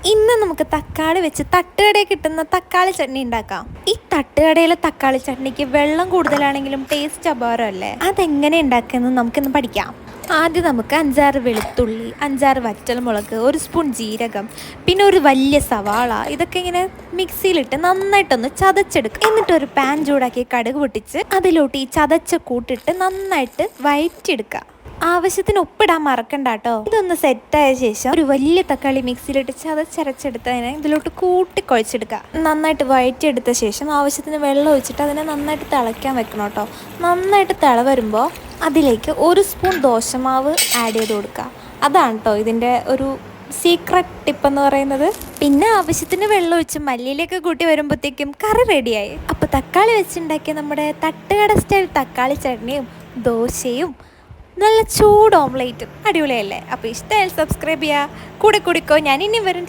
ഇന്ന് നമുക്ക് തക്കാളി വെച്ച് തട്ടുകടയിൽ കിട്ടുന്ന തക്കാളി ചട്നി ഉണ്ടാക്കാം. ഈ തട്ടുകടയിലെ തക്കാളി ചട്നിക്ക് വെള്ളം കൂടുതലാണെങ്കിലും ടേസ്റ്റ് അപാരമല്ലേ? അതെങ്ങനെ ഉണ്ടാക്കുന്നത് നമുക്കിന്ന് പഠിക്കാം. ആദ്യം നമുക്ക് 5-6 വെളുത്തുള്ളി, 5-6 വറ്റൽമുളക്, 1 സ്പൂൺ ജീരകം, പിന്നെ ഒരു വലിയ സവാള, ഇതൊക്കെ ഇങ്ങനെ മിക്സിയിലിട്ട് നന്നായിട്ടൊന്ന് ചതച്ചെടുക്കുക. എന്നിട്ട് ഒരു പാൻ ചൂടാക്കി കടുക് പൊട്ടിച്ച് അതിലോട്ട് ഈ ചതച്ച കൂട്ടിട്ട് നന്നായിട്ട് വഴറ്റിയെടുക്കുക. ആവശ്യത്തിന് ഉപ്പിടാൻ മറക്കണ്ട കേട്ടോ. ഇതൊന്ന് സെറ്റായ ശേഷം ഒരു വലിയ തക്കാളി മിക്സിയിലിട്ട് ചതച്ചരച്ചെടുത്തതിനെ ഇതിലോട്ട് കൂട്ടി കുഴച്ചെടുക്കുക. നന്നായിട്ട് വഴറ്റിയെടുത്ത ശേഷം ആവശ്യത്തിന് വെള്ളം ഒഴിച്ചിട്ട് അതിനെ നന്നായിട്ട് തിളയ്ക്കാൻ വെക്കണം കേട്ടോ. നന്നായിട്ട് തിള വരുമ്പോൾ അതിലേക്ക് 1 സ്പൂൺ ദോശമാവ് ആഡ് ചെയ്ത് കൊടുക്കുക. അതാണ് കേട്ടോ ഇതിൻ്റെ ഒരു സീക്രട്ട് ടിപ്പ് എന്ന് പറയുന്നത്. പിന്നെ ആവശ്യത്തിന് വെള്ളം ഒഴിച്ച് മല്ലിയിലൊക്കെ കൂട്ടി വരുമ്പോഴത്തേക്കും കറി റെഡിയായി. അപ്പോൾ തക്കാളി വെച്ചുണ്ടാക്കിയ നമ്മുടെ തട്ടുകട സ്റ്റൈൽ തക്കാളി ചട്നിയും ദോശയും നല്ല ചൂട് ഓംലേറ്റും അടിപൊളിയല്ലേ? അപ്പോൾ ഇഷ്ടമായാൽ സബ്സ്ക്രൈബ് ചെയ്യുക. കൂടെ കുടിക്കോ, ഞാൻ ഇനി വരും.